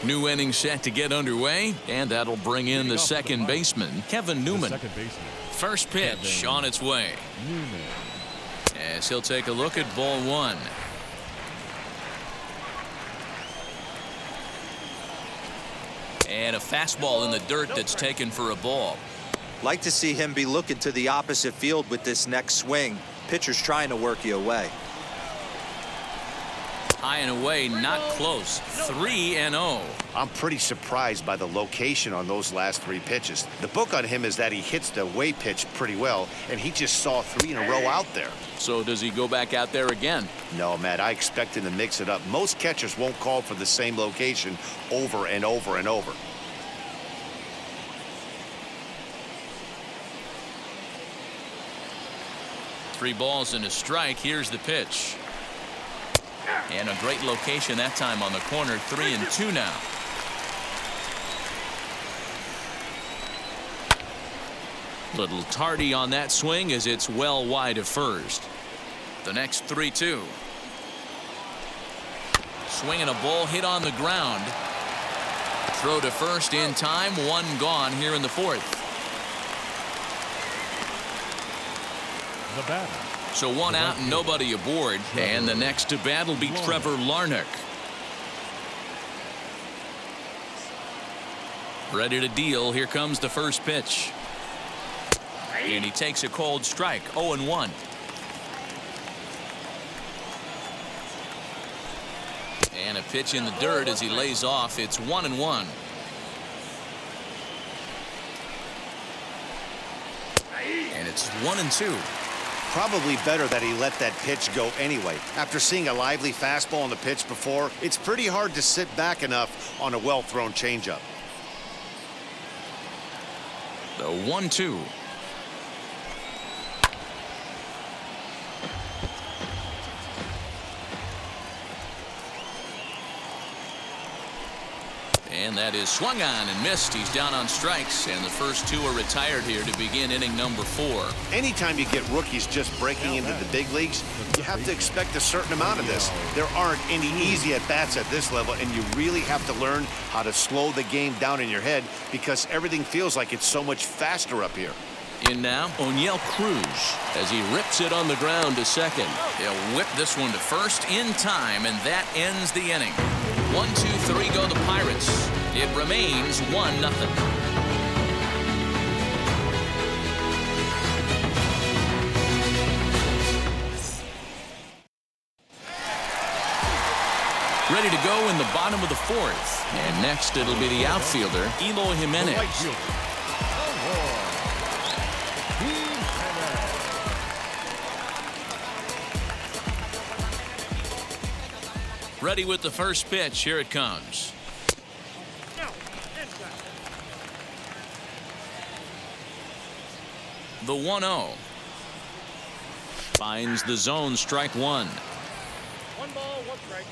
New inning set to get underway, and that'll bring in the second baseman, Kevin Newman. First pitch on its way. As he'll take a look at ball one. And a fastball in the dirt that's taken for a ball. Like to see him be looking to the opposite field with this next swing. Pitcher's trying to work you away. High and away, not close. 3-0. I'm pretty surprised by the location on those last three pitches. The book on him is that he hits the away pitch pretty well, and he just saw 3 in a row out there. So does he go back out there again? No, Matt, I expect him to mix it up. Most catchers won't call for the same location over and over and over. Three balls and a strike. Here's the pitch. And a great location that time on the corner. 3-2 now. Little tardy on that swing as it's well wide of first. The next 3-2. Swinging a ball hit on the ground. Throw to first in time. One gone here in the fourth. The batter. So one out and nobody aboard. And the next to bat will be Trevor Larnach. Ready to deal. Here comes the first pitch. And he takes a cold strike. 0-1. And a pitch in the dirt as he lays off. It's 1-1. And it's 1-2. Probably better that he let that pitch go anyway. After seeing a lively fastball on the pitch before, it's pretty hard to sit back enough on a well-thrown changeup. The 1-2. And that is swung on and missed. He's down on strikes, and the first two are retired here to begin inning number 4. Anytime you get rookies just breaking into the big leagues, you have to expect a certain amount of this. There aren't any easy at-bats at this level, and you really have to learn how to slow the game down in your head because everything feels like it's so much faster up here. In now, O'Neill Cruz as he rips it on the ground to second. He'll whip this one to first in time, and that ends the inning. 1, 2, 3 go the Pirates. It remains 1-0. Ready to go in the bottom of the fourth. And next it'll be the outfielder, Eloy Jimenez. Ready with the first pitch. Here it comes. The 1-0. Finds the zone. Strike one. 1 ball, 1 strike.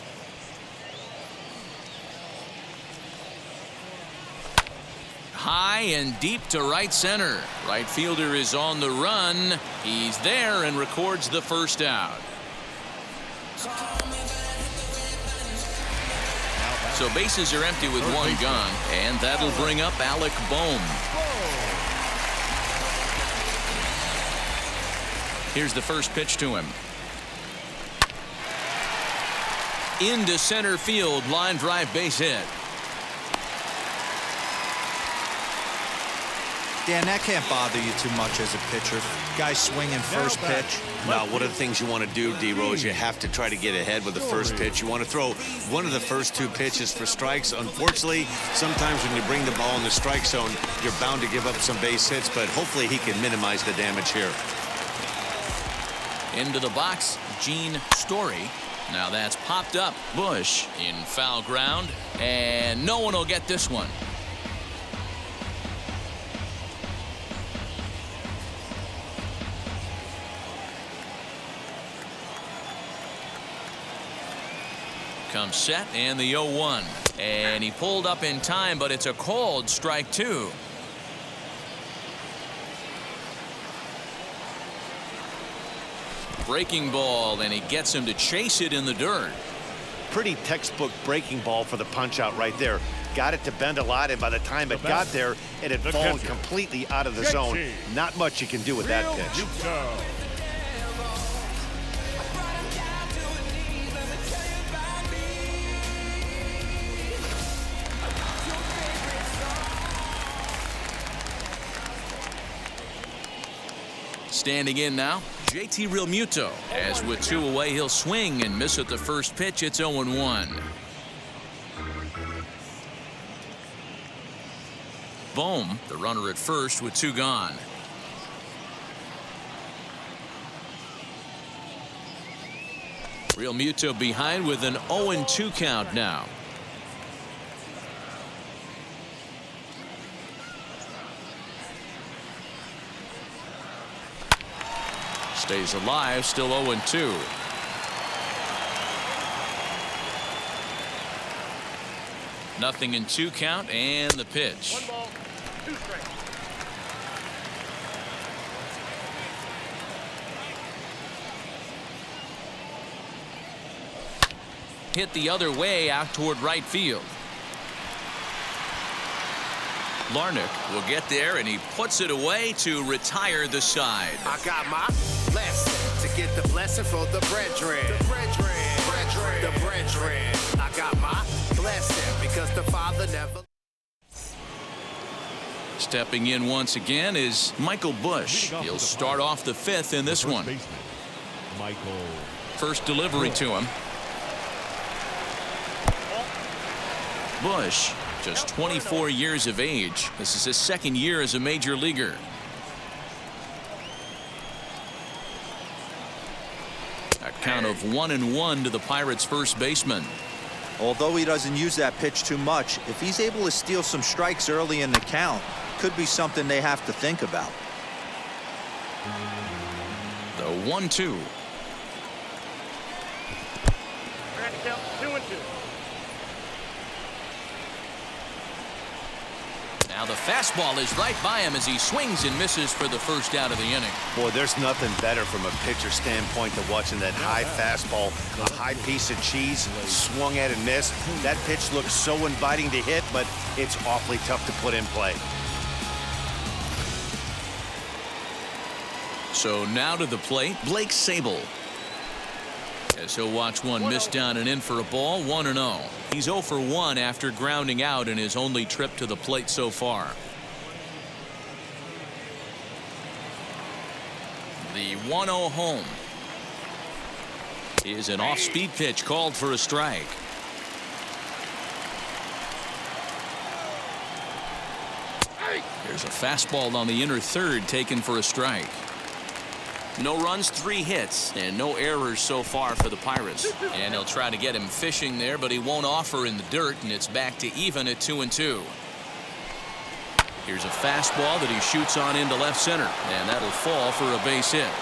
High and deep to right center. Right fielder is on the run. He's there and records the first out. So bases are empty with one gone, and that'll bring up Alec Bohm. Here's the first pitch to him. Into center field, line drive base hit. Dan, that can't bother you too much as a pitcher. Guy swinging first pitch. Now, one of the things you want to do, D-Rose, is you have to try to get ahead with the first pitch. You want to throw one of the first 2 pitches for strikes. Unfortunately, sometimes when you bring the ball in the strike zone, you're bound to give up some base hits, but hopefully he can minimize the damage here. Into the box, Gene Story. Now that's popped up. Bush in foul ground, and no one will get this one. Comes set and the 0-1. And he pulled up in time, but it's a called strike 2. Breaking ball, and he gets him to chase it in the dirt. Pretty textbook breaking ball for the punch out right there. got it to bend a lot, and by the time it got there, it had fallen completely out of the zone. Not much you can do with that pitch. Standing in now, JT Realmuto. As with 2 away, he'll swing and miss at the first pitch. It's 0-1. Bohm, the runner at first with 2 gone. Realmuto behind with an 0-2 count now. Stays alive, still 0-2. Nothing in 2 count, and the pitch. 1 ball, 2 strikes. Hit the other way out toward right field. Larnach will get there, and he puts it away to retire the side. I got my blessing to get the blessing for the brethren. The brethren. The brethren. I got my blessing because the Father never. Stepping in once again is Michael Busch. He'll start off the 5th in this one. First delivery to him. Busch, just 24 years of age. This is his 2nd year as a major leaguer. A count of 1-1 to the Pirates' first baseman. Although he doesn't use that pitch too much, if he's able to steal some strikes early in the count, could be something they have to think about. The 1-2. Grand count 2-2. Now the fastball is right by him as he swings and misses for the first out of the inning. Boy, there's nothing better from a pitcher standpoint than watching that high fastball, a high piece of cheese, swung at and missed. That pitch looks so inviting to hit, but it's awfully tough to put in play. So now to the plate, Blake Sabol. As he'll watch one miss down and in for a ball, 1-0. He's 0 for 1 after grounding out in his only trip to the plate so far. The 1-0 home is an off-speed pitch called for a strike. There's a fastball on the inner third taken for a strike. No runs, 3 hits, and no errors so far for the Pirates. And he'll try to get him fishing there, but he won't offer in the dirt, and it's back to even at 2-2. Here's a fastball that he shoots on into left center, and that'll fall for a base hit.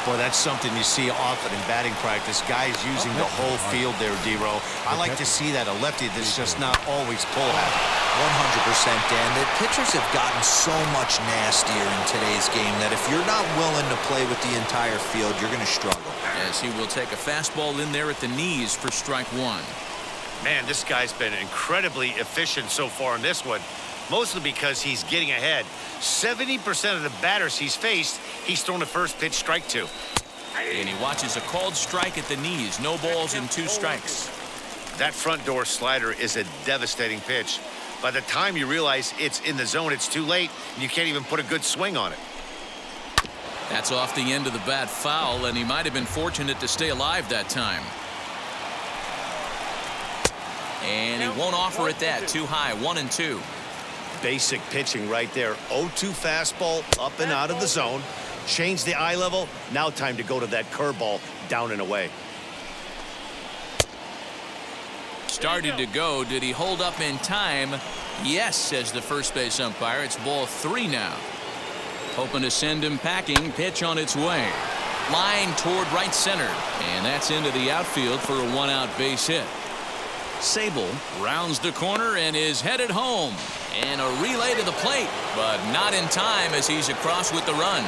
Boy, that's something you see often in batting practice. Guys using the whole field there, D-Row. I like to see that, a lefty that's just not always pull happy. 100%, Dan. The pitchers have gotten so much nastier in today's game that if you're not willing to play with the entire field, you're going to struggle. As he will take a fastball in there at the knees for strike 1. Man, this guy's been incredibly efficient so far in this one, mostly because he's getting ahead. 70% of the batters he's faced, he's thrown the first pitch strike to. And he watches a called strike at the knees. No balls and 2 strikes. That front door slider is a devastating pitch. By the time you realize it's in the zone, it's too late, and you can't even put a good swing on it. That's off the end of the bat foul, and he might have been fortunate to stay alive that time. And he won't offer it that. Too high, 1-2. Basic pitching right there. 0-2 fastball up and out of the zone. Change the eye level. Now time to go to that curveball down and away. Started to go. Did he hold up in time? Yes, says the first base umpire. It's ball 3 now. Hoping to send him packing. Pitch on its way. Line toward right center. And that's into the outfield for a 1-out base hit. Sabol rounds the corner and is headed home. And a relay to the plate, but not in time as he's across with the run.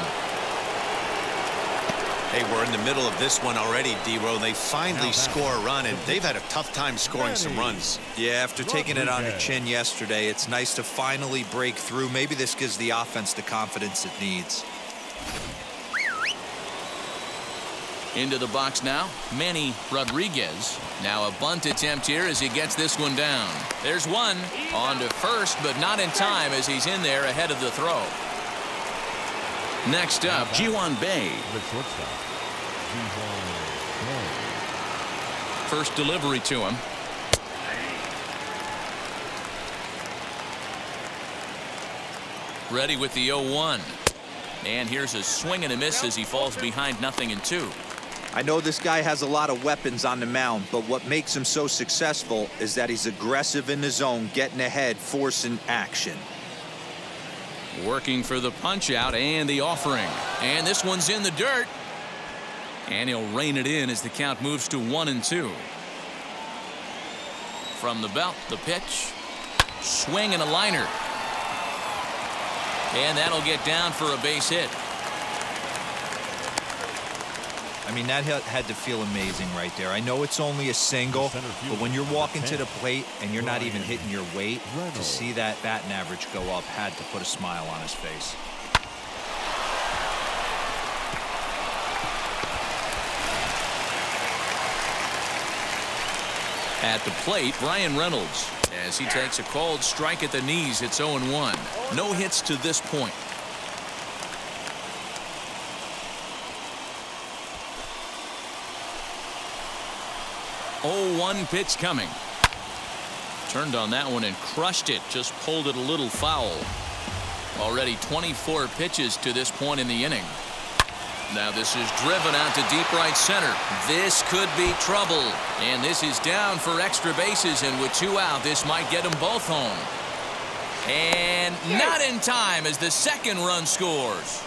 Hey, we're in the middle of this one already, D-Row. They finally score a run, and they've had a tough time scoring some runs. Yeah, after taking it on the chin yesterday, it's nice to finally break through. Maybe this gives the offense the confidence it needs. Into the box now, Manny Rodriguez. Now a bunt attempt here as he gets this one down. There's one. On to first, but not in time as he's in there ahead of the throw. Next up, Jiwan Bay. First delivery to him. Ready with the 0-1. And here's a swing and a miss as he falls behind 0-2. I know this guy has a lot of weapons on the mound, but what makes him so successful is that he's aggressive in the zone, getting ahead, forcing action. Working for the punch out and the offering. And this one's in the dirt. And he'll rein it in as the count moves to 1-2. From the belt, the pitch. Swing and a liner. And that'll get down for a base hit. I mean, that had to feel amazing right there. I know it's only a single, but when you're walking to the plate and you're not even hitting your weight, to see that batting average go up had to put a smile on his face. At the plate, Brian Reynolds, as he takes a called strike at the knees. It's 0-1. No hits to this point. Oh, 1 pitch coming. Turned on that one and crushed it. Just pulled it a little foul. Already 24 pitches to this point in the inning. Now this is driven out to deep right center. This could be trouble. And this is down for extra bases, and with 2 out, this might get them both home. And not in time as the second run scores.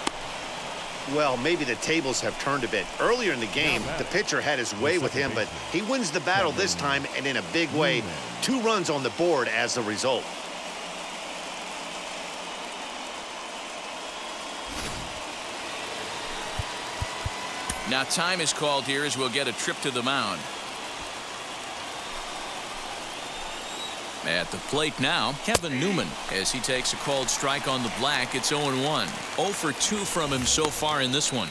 Well, maybe the tables have turned a bit. Earlier in the game, the pitcher had his way with him, but he wins the battle this time, and in a big way. 2 runs on the board as the result. Now time is called here as we'll get a trip to the mound. At the plate now, Kevin Newman, as he takes a called strike on the black. It's 0-1. 0 for 2 from him so far in this one.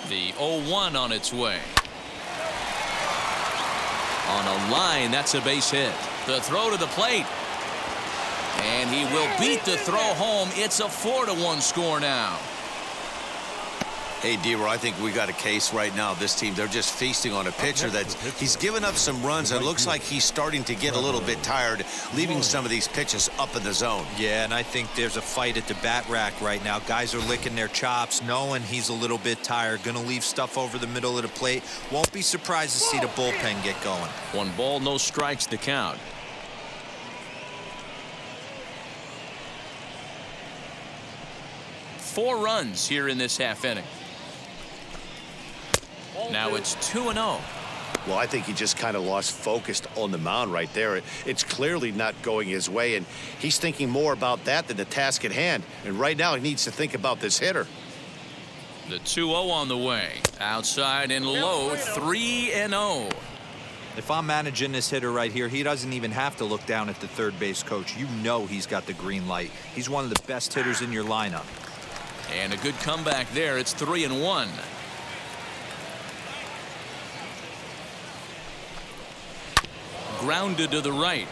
The 0-1 on its way. On a line, that's a base hit. The throw to the plate. And he will beat the throw home. It's a 4-1 score now. Hey, D-Row, I think we got a case right now. This team, they're just feasting on a pitcher he's given up some runs, and it looks like he's starting to get a little bit tired, leaving some of these pitches up in the zone. Yeah, and I think there's a fight at the bat rack right now. Guys are licking their chops, knowing he's a little bit tired, going to leave stuff over the middle of the plate. Won't be surprised to see the bullpen get going. 1 ball, no strikes to count. Four runs here in this half inning. Now it's 2-0. Well, I think he just kind of lost focus on the mound right there. It's clearly not going his way, and he's thinking more about that than the task at hand. And right now he needs to think about this hitter. The 2-0 on the way. Outside and low, 3-0. If I'm managing this hitter right here, he doesn't even have to look down at the third base coach. You know he's got the green light. He's one of the best hitters in your lineup. And a good comeback there. It's 3-1. Grounded to the right.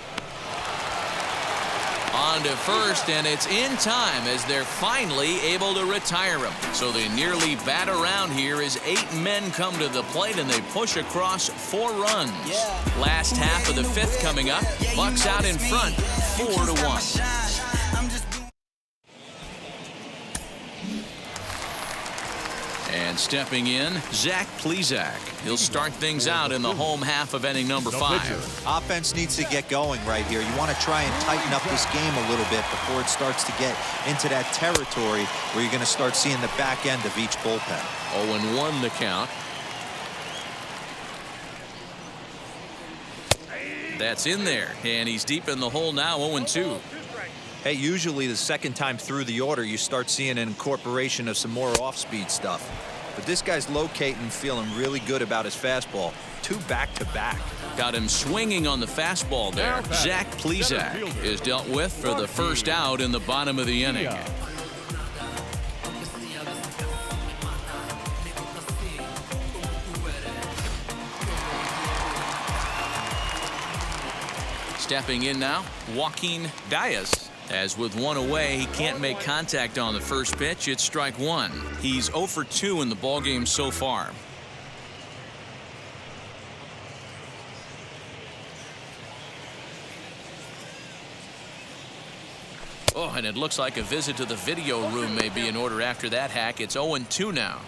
On to first, and it's in time as they're finally able to retire him. So they nearly bat around here as 8 men come to the plate, and they push across 4 runs. Last half of the 5th coming up. Bucks out in front, 4-1. And stepping in, Zach Plesac. He'll start things out in the home half of inning number 5. Offense needs to get going right here. You want to try and tighten up this game a little bit before it starts to get into that territory where you're going to start seeing the back end of each bullpen. 0-1 the count. That's in there, and he's deep in the hole now, 0-2. Hey, usually the second time through the order, you start seeing an incorporation of some more off-speed stuff. But this guy's locating and feeling really good about his fastball. 2 back-to-back. Got him swinging on the fastball there. Zach Plesac is dealt with for the first out in the bottom of the inning. Stepping in now, Joaquin Diaz. As with 1 away, he can't make contact on the first pitch. It's strike 1. He's 0 for 2 in the ballgame so far. Oh, and it looks like a visit to the video room may be in order after that hack. It's 0-2 now.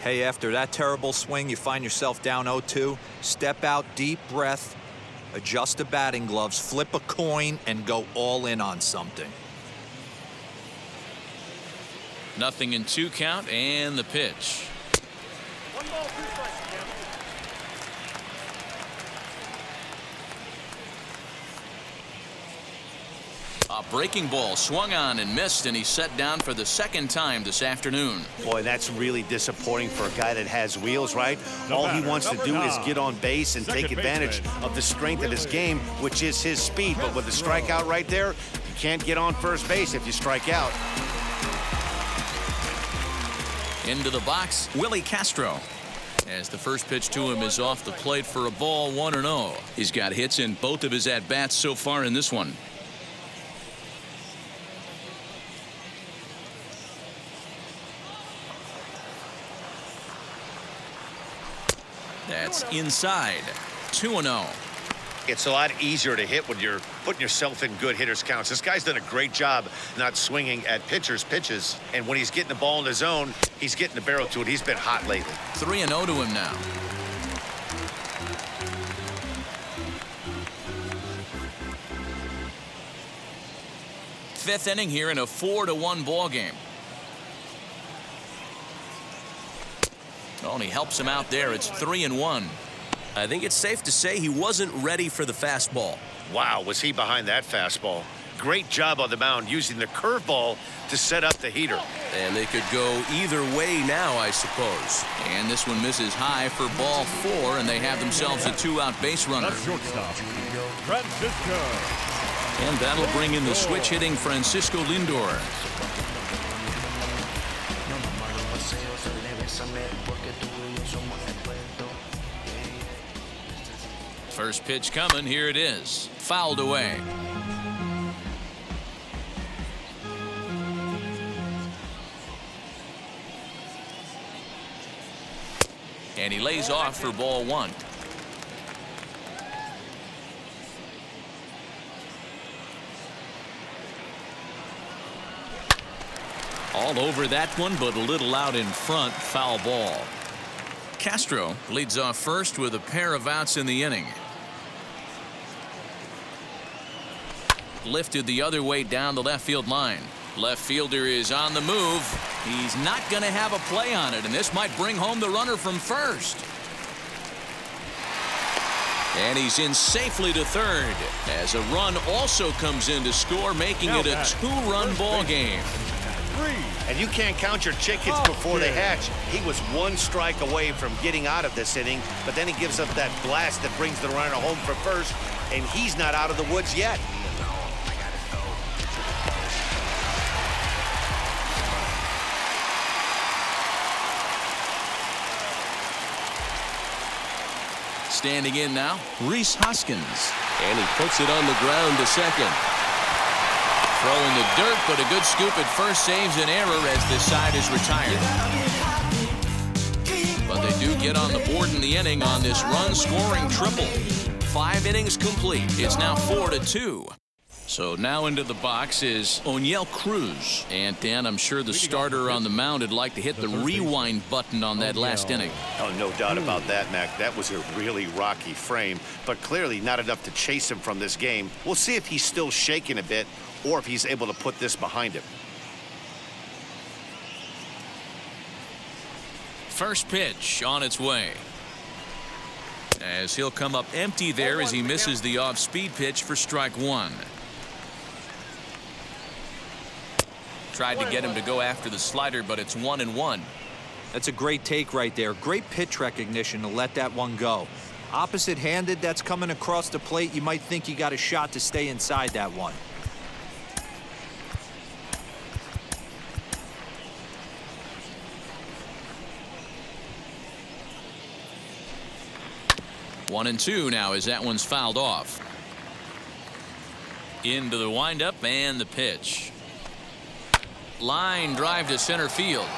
Hey, after that terrible swing, you find yourself down 0-2. Step out, deep breath, adjust the batting gloves, flip a coin, and go all in on something. 0-2 count, and the pitch. 1 ball, 2 strikes, Jim. A breaking ball swung on and missed, and he's set down for the second time this afternoon. Boy, that's really disappointing for a guy that has wheels, right? All he wants to do is get on base and take advantage of the strength of his game, which is his speed. But with the strikeout right there, you can't get on first base if you strike out. Into the box, Willie Castro. As the first pitch to him is off the plate for a ball, 1-0. He's got hits in both of his at-bats so far in this one. That's inside. 2-0. It's a lot easier to hit when you're putting yourself in good hitters' counts. This guy's done a great job not swinging at pitchers' pitches. And when he's getting the ball in the zone, he's getting the barrel to it. He's been hot lately. 3-0 to him now. Fifth inning here in a 4-1 ball game. Oh, and he helps him out there. It's 3-1. I think it's safe to say he wasn't ready for the fastball. Wow, was he behind that fastball. Great job on the mound using the curveball to set up the heater. And they could go either way now, I suppose. And this one misses high for ball 4, and they have themselves a 2-out base runner. That's shortstop, Francisco. And that'll bring in the switch-hitting Francisco Lindor. First pitch coming. Here it is. Fouled away. And he lays off for ball 1. All over that one, but a little out in front. Foul ball. Castro leads off first with a pair of outs in the inning. Lifted the other way down the left field line. Left fielder is on the move. He's not going to have a play on it, and this might bring home the runner from first. And he's in safely to third as a run also comes in to score, making it a 2-run ball game. And you can't count your chickens before they hatch. He was 1 strike away from getting out of this inning, but then he gives up that blast that brings the runner home for first, and he's not out of the woods yet. Standing in now, Rhys Hoskins. And he puts it on the ground to second. Throwing the dirt, but a good scoop at first saves an error as this side is retired. But they do get on the board in the inning on this run-scoring triple. 5 innings complete. It's now 4-2. So now into the box is Oneil Cruz. And Dan, I'm sure the starter on the mound would like to hit the rewind button on that last inning. Oh, no doubt about that, Mac. That was a really rocky frame, but clearly not enough to chase him from this game. We'll see if he's still shaking a bit or if he's able to put this behind him. First pitch on its way. as he'll come up empty there as he misses the off-speed pitch for strike one. Tried to get him to go after the slider, but it's 1-1. That's a great take right there. Great pitch recognition to let that one go. Opposite-handed, that's coming across the plate. You might think you got a shot to stay inside that one. One and two now as that one's fouled off. Into the windup and the pitch. Line drive to center field.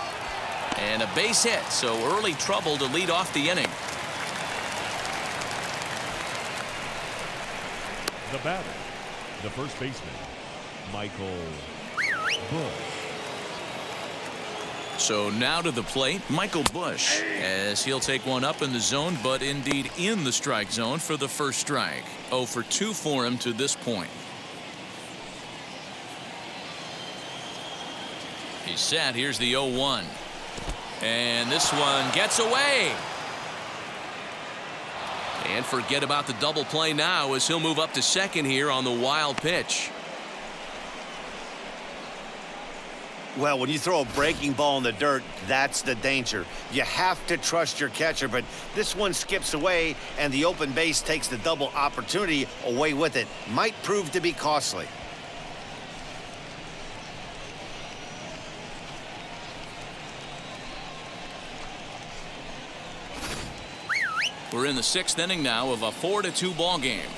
And a base hit, so early trouble to lead off the inning. The batter, the first baseman, Michael Bush. So now to the plate, Michael Bush, as he'll take one up in the zone, but indeed in the strike zone for the first strike. 0 for 2 for him to this point. He's set. Here's the 0-1. And this one gets away. And forget about the double play now as he'll move up to second here on the wild pitch. Well, when you throw a breaking ball in the dirt, that's the danger. You have to trust your catcher, but this one skips away, and the open base takes the double opportunity away with it. Might prove to be costly. We're in the 6th inning now of a 4-2 ball game.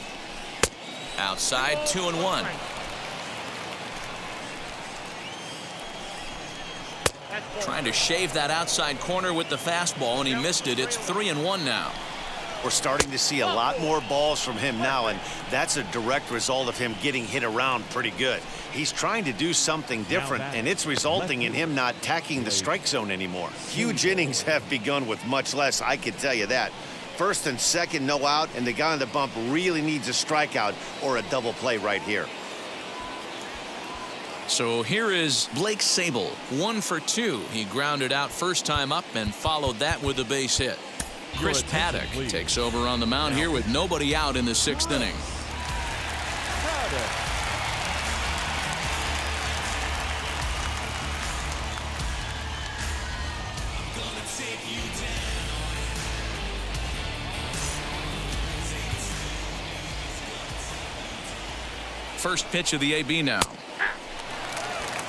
Outside, 2-1. Trying to shave that outside corner with the fastball, and he missed it. It's 3-1 now. We're starting to see a lot more balls from him now, and that's a direct result of him getting hit around pretty good. He's trying to do something different, and it's resulting in him not attacking the strike zone anymore. Huge innings have begun with much less, I can tell you that. First and second, no out, and the guy on the bump really needs a strikeout or a double play right here. So here is Blake Sabol, 1 for 2. He grounded out first time up and followed that with a base hit. Chris Paddock takes over on the mound here with nobody out in the 6th inning. First pitch of the AB now.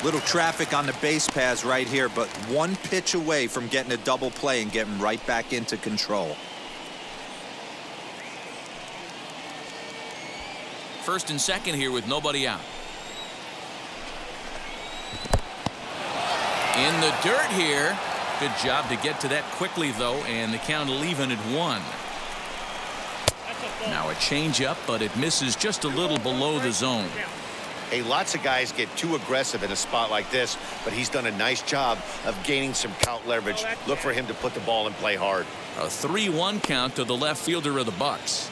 Little traffic on the base paths right here, but one pitch away from getting a double play and getting right back into control. First and second here with nobody out. In the dirt here. Good job to get to that quickly, though, and the count will even at 1. Now a changeup, but it misses just a little below the zone. Hey, lots of guys get too aggressive in a spot like this, but he's done a nice job of gaining some count leverage. Look for him to put the ball in play hard. A 3-1 count to the left fielder of the Bucks.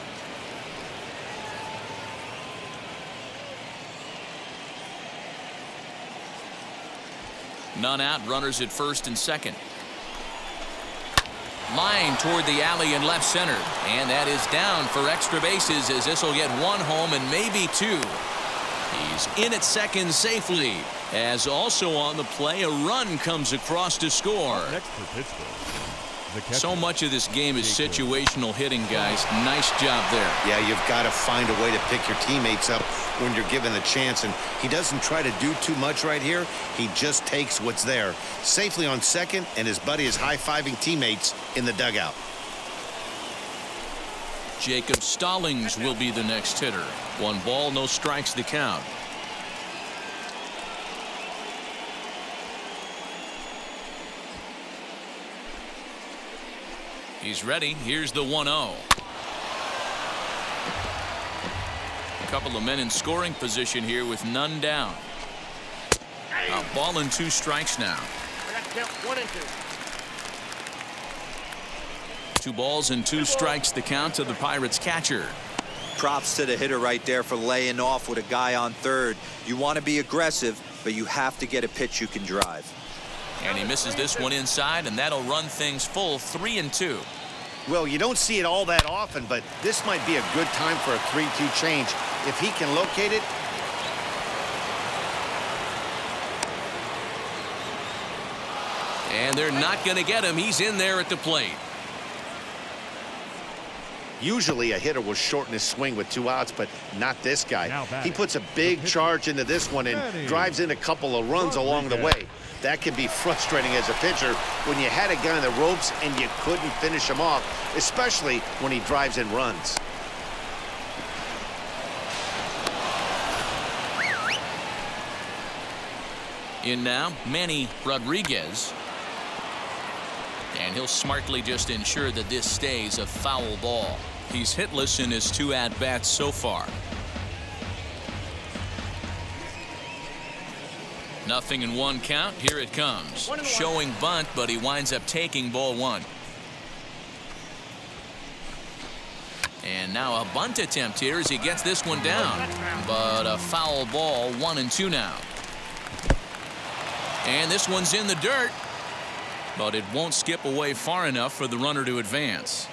None out, runners at first and second. Line toward the alley in left center, and that is down for extra bases as this will get 1 home and maybe 2. He's in at second safely, as also on the play a run comes across to score. Next for Pittsburgh. So much of this game is situational hitting, guys. Nice job there. Yeah, you've got to find a way to pick your teammates up when you're given the chance, and he doesn't try to do too much right here. He just takes what's there. Safely on second, and his buddy is high-fiving teammates in the dugout. Jacob Stallings will be the next hitter. 1 ball, no strikes the count. He's ready. Here's the 1-0. A couple of men in scoring position here with none down. A ball and 2 strikes now. 1 and 2. 2 balls and 2 strikes the count to the Pirates catcher. Props to the hitter right there for laying off with a guy on third. You want to be aggressive, but you have to get a pitch you can drive. And he misses this one inside, and that'll run things full 3-2. Well, you don't see it all that often, but this might be a good time for a 3-2 change. If he can locate it. And they're not going to get him. He's in there at the plate. Usually a hitter will shorten his swing with 2 outs, but not this guy. He puts a big charge into this one and drives in a couple of runs along the way. That can be frustrating as a pitcher when you had a guy on the ropes and you couldn't finish him off, especially when he drives in runs. In now, Manny Rodriguez. And he'll smartly just ensure that this stays a foul ball. He's hitless in his 2 at-bats so far. Nothing in 1 count. Here it comes. Showing bunt, but he winds up taking ball 1. And now a bunt attempt here as he gets this one down. But a foul ball, 1-2 now. And this one's in the dirt. But it won't skip away far enough for the runner to advance.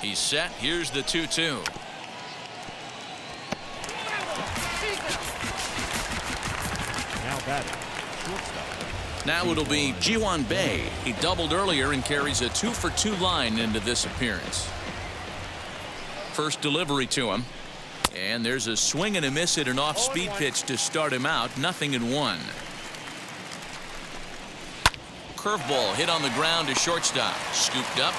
He's set. Here's the 2-2. Now batting, shortstop. Now it'll be Ji-hwan Bae. He doubled earlier and carries a 2-for-2 line into this appearance. First delivery to him. And there's a swing and a miss at an off-speed pitch to start him out. Nothing in 1. Curveball hit on the ground to shortstop. Scooped up.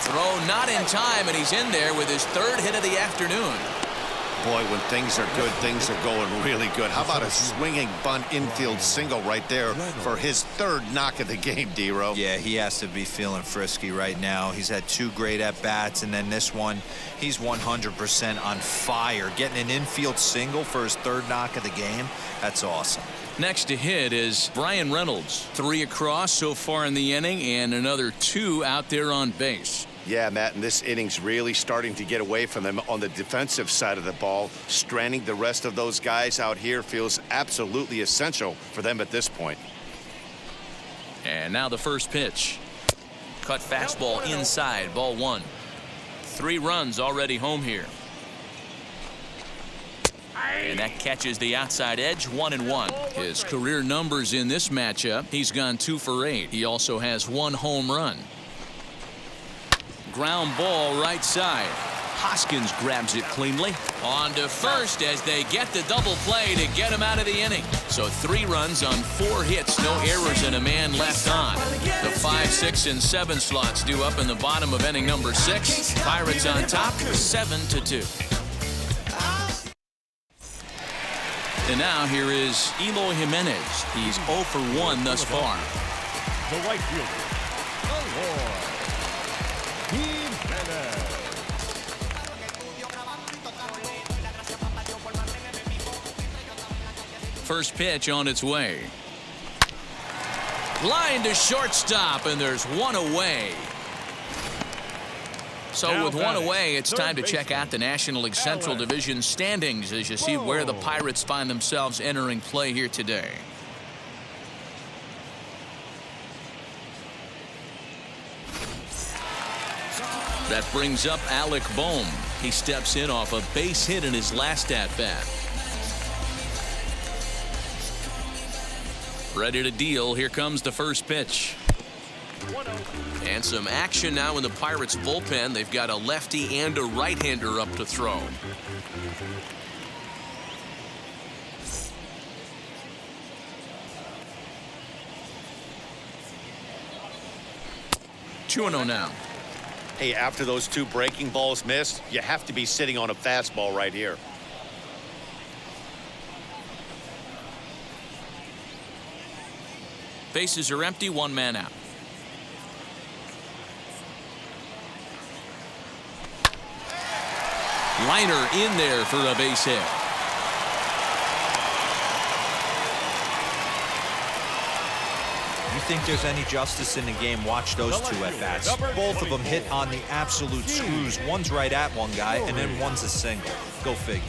Throw not in time, and he's in there with his 3rd hit of the afternoon. Boy, when things are good, things are going really good. How about a swinging bunt infield single right there for his 3rd knock of the game, D-Row? Yeah, he has to be feeling frisky right now. He's had 2 great at-bats, and then this one, he's 100% on fire. Getting an infield single for his 3rd knock of the game, that's awesome. Next to hit is Brian Reynolds. 3 across so far in the inning, and another 2 out there on base. Yeah, Matt, and this inning's really starting to get away from them on the defensive side of the ball. Stranding the rest of those guys out here feels absolutely essential for them at this point. And now the first pitch. Cut fastball inside, ball 1. 3 runs already home here. And that catches the outside edge, 1-1. His career numbers in this matchup, he's gone 2 for 8. He also has 1 home run. Ground ball right side. Hoskins grabs it cleanly. On to first as they get the double play to get him out of the inning. So 3 runs on 4 hits, no errors, and a man left on. The 5, 6, and 7 slots due up in the bottom of inning number 6. Pirates on top, 7-2. And now here is Eloy Jimenez. He's 0 for 1 thus far. The right fielder, Eloy Jimenez. First pitch on its way. Line to shortstop, and there's 1 away. So Now with 1 batting, away, it's third time to check baseman, out the National League Central Alex Division standings as you see where the Whoa. Pirates find themselves entering play here today. That brings up Alec Bohm. He steps in off a base hit in his last at-bat. Ready to deal. Here comes the first pitch. And some action now in the Pirates bullpen. They've got a lefty and a right-hander up to throw. Two and 0 now. Hey, after those 2 breaking balls missed, you have to be sitting on a fastball right here. Bases are empty, 1 man out. Liner in there for a base hit. You think there's any justice in the game? Watch those 2 at-bats. Both of them hit on the absolute screws. One's right at one guy, and then one's a single. Go figure.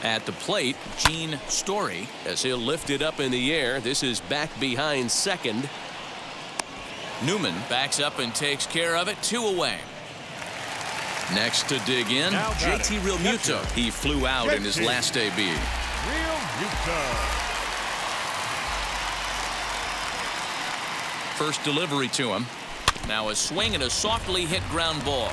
At the plate, Gene Story, as he'll lift it up in the air. This is back behind second. Newman backs up and takes care of it. 2 away. Next to dig in, JT Realmuto. He flew out in his last AB. First delivery to him. Now a swing and a softly hit ground ball.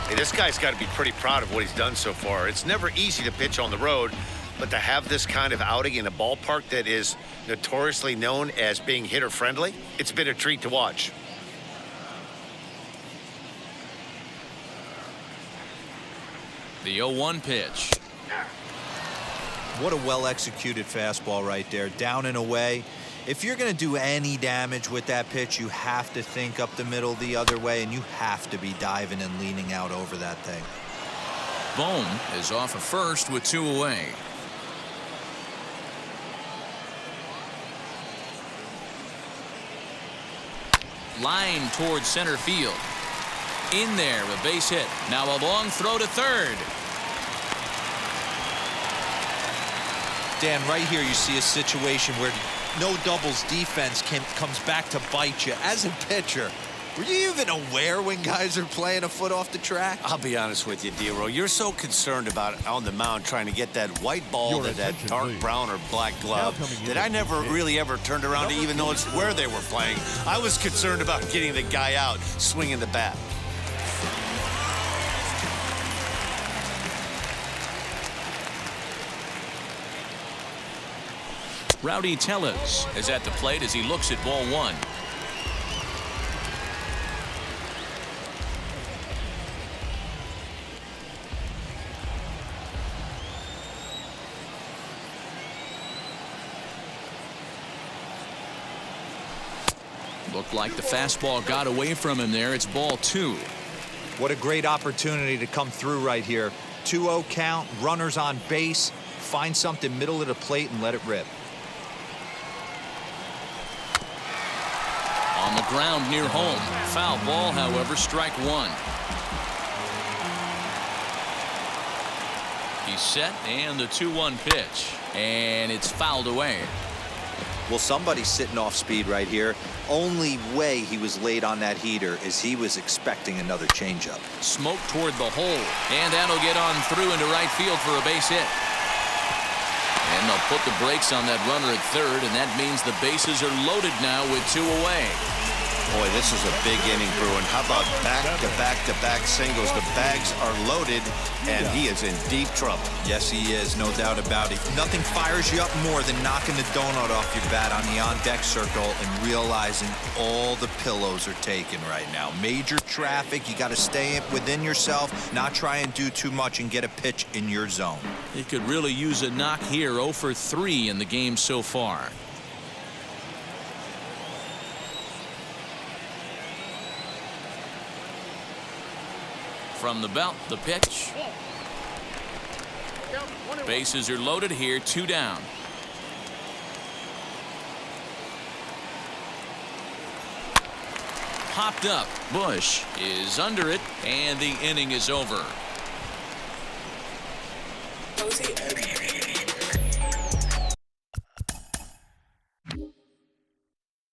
Hey, this guy's got to be pretty proud of what he's done so far. It's never easy to pitch on the road, but to have this kind of outing in a ballpark that is notoriously known as being hitter-friendly, it's been a treat to watch. The 0-1 pitch. What a well-executed fastball right there, down and away. If you're going to do any damage with that pitch, you have to think up the middle the other way, and you have to be diving and leaning out over that thing. Bone is off of first with 2 away. Line towards center field. In there, a base hit. Now a long throw to third. Dan, right here you see a situation where no doubles defense comes back to bite you. As a pitcher, were you even aware when guys are playing a foot off the track? I'll be honest with you, Dero. You're so concerned about on the mound trying to get that white ball to that dark brown or black glove that I never really ever turned around to even notice where they were playing. I was concerned about getting the guy out swinging the bat. Rowdy Tellez is at the plate as he looks at ball 1. Looked like the fastball got away from him there. It's ball 2. What a great opportunity to come through right here. 2-0 count, runners on base. Find something middle of the plate and let it rip. On the ground near home. Foul ball, however, strike 1. He's set, and the 2-1 pitch. And it's fouled away. Well, somebody's sitting off speed right here. Only way he was late on that heater is he was expecting another changeup. Smoke toward the hole. And that'll get on through into right field for a base hit. And they'll put the brakes on that runner at third, and that means the bases are loaded now with 2 away. Boy, this is a big inning, Bruin. How about back-to-back-to-back singles? The bags are loaded, and he is in deep trouble. Yes, he is, no doubt about it. Nothing fires you up more than knocking the donut off your bat on the on-deck circle and realizing all the pillows are taken right now. Major traffic, you got to stay within yourself, not try and do too much and get a pitch in your zone. He could really use a knock here. 0 for 3 in the game so far. From the belt, the pitch. Bases are loaded here, 2 down. Popped up. Bush is under it, and the inning is over.